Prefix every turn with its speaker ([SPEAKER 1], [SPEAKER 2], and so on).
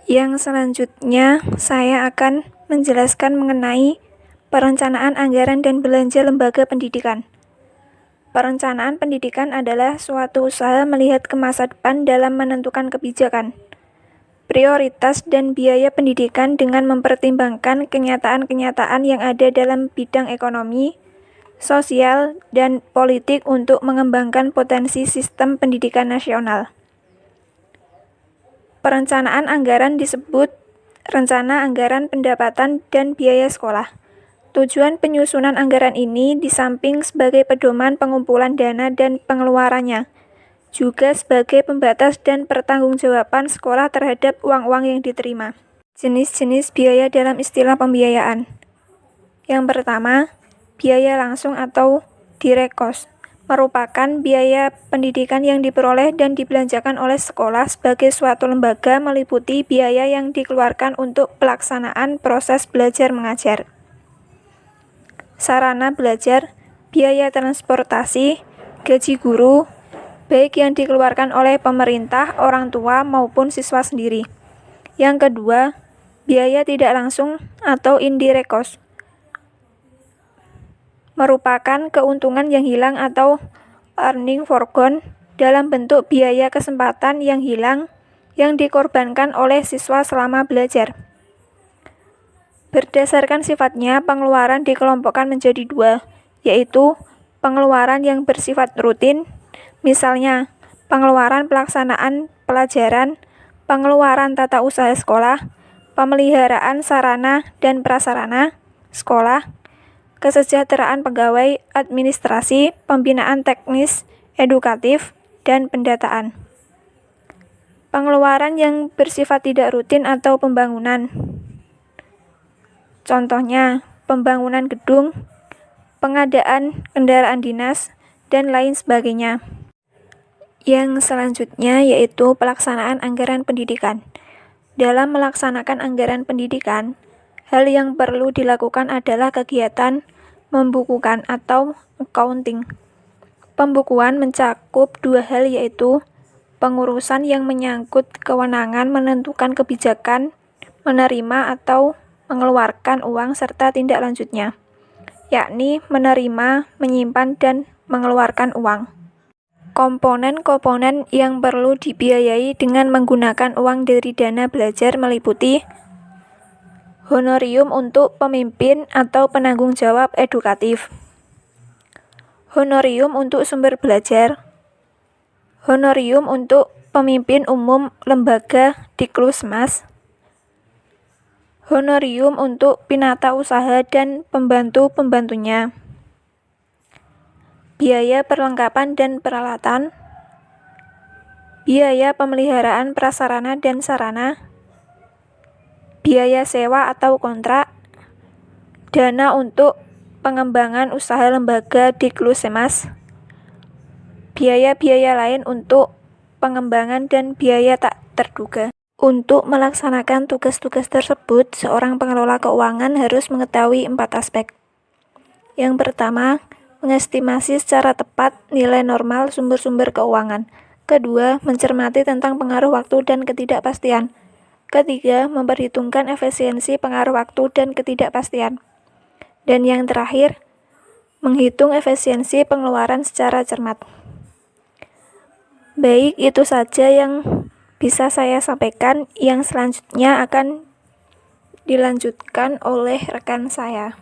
[SPEAKER 1] Yang selanjutnya, saya akan menjelaskan mengenai perencanaan anggaran dan belanja lembaga pendidikan. Perencanaan pendidikan adalah suatu usaha melihat ke masa depan dalam menentukan kebijakan, prioritas, dan biaya pendidikan dengan mempertimbangkan kenyataan-kenyataan yang ada dalam bidang ekonomi, sosial, dan politik untuk mengembangkan potensi sistem pendidikan nasional. Perencanaan anggaran disebut rencana anggaran pendapatan dan biaya sekolah. Tujuan penyusunan anggaran ini di samping sebagai pedoman pengumpulan dana dan pengeluarannya, juga sebagai pembatas dan pertanggungjawaban sekolah terhadap uang-uang yang diterima. Jenis-jenis biaya dalam istilah pembiayaan. Yang pertama, biaya langsung atau direct cost merupakan biaya pendidikan yang diperoleh dan dibelanjakan oleh sekolah sebagai suatu lembaga, meliputi biaya yang dikeluarkan untuk pelaksanaan proses belajar mengajar. Sarana belajar, biaya transportasi, gaji guru, baik yang dikeluarkan oleh pemerintah, orang tua, maupun siswa sendiri. Yang kedua, biaya tidak langsung atau indirect cost merupakan keuntungan yang hilang atau earning forgone dalam bentuk biaya kesempatan yang hilang yang dikorbankan oleh siswa selama belajar. Berdasarkan sifatnya, pengeluaran dikelompokkan menjadi dua, yaitu pengeluaran yang bersifat rutin, misalnya pengeluaran pelaksanaan pelajaran, pengeluaran tata usaha sekolah, pemeliharaan sarana dan prasarana sekolah, kesejahteraan pegawai, administrasi, pembinaan teknis, edukatif, dan pendataan. Pengeluaran yang bersifat tidak rutin atau pembangunan. Contohnya, pembangunan gedung, pengadaan kendaraan dinas, dan lain sebagainya. Yang selanjutnya yaitu pelaksanaan anggaran pendidikan. Dalam melaksanakan anggaran pendidikan, hal yang perlu dilakukan adalah kegiatan membukukan atau accounting. Pembukuan mencakup dua hal, yaitu pengurusan yang menyangkut kewenangan menentukan kebijakan, menerima atau mengeluarkan uang, serta tindak lanjutnya, yakni menerima, menyimpan, dan mengeluarkan uang. Komponen-komponen yang perlu dibiayai dengan menggunakan uang dari dana belajar meliputi honorium untuk pemimpin atau penanggung jawab edukatif, honorium untuk sumber belajar, honorium untuk pemimpin umum lembaga Diklusmas, honorium untuk pinata usaha dan pembantu-pembantunya, biaya perlengkapan dan peralatan, biaya pemeliharaan prasarana dan sarana, biaya sewa atau kontrak, dana untuk pengembangan usaha lembaga Diklusmas, biaya-biaya lain untuk pengembangan, dan biaya tak terduga. Untuk melaksanakan tugas-tugas tersebut, seorang pengelola keuangan harus mengetahui 4 aspek. Yang pertama, mengestimasi secara tepat nilai normal sumber-sumber keuangan. Kedua, mencermati tentang pengaruh waktu dan ketidakpastian. Ketiga, memperhitungkan efisiensi pengaruh waktu dan ketidakpastian. Dan yang terakhir, menghitung efisiensi pengeluaran secara cermat. Baik, itu saja yang bisa saya sampaikan. Yang selanjutnya akan dilanjutkan oleh rekan saya.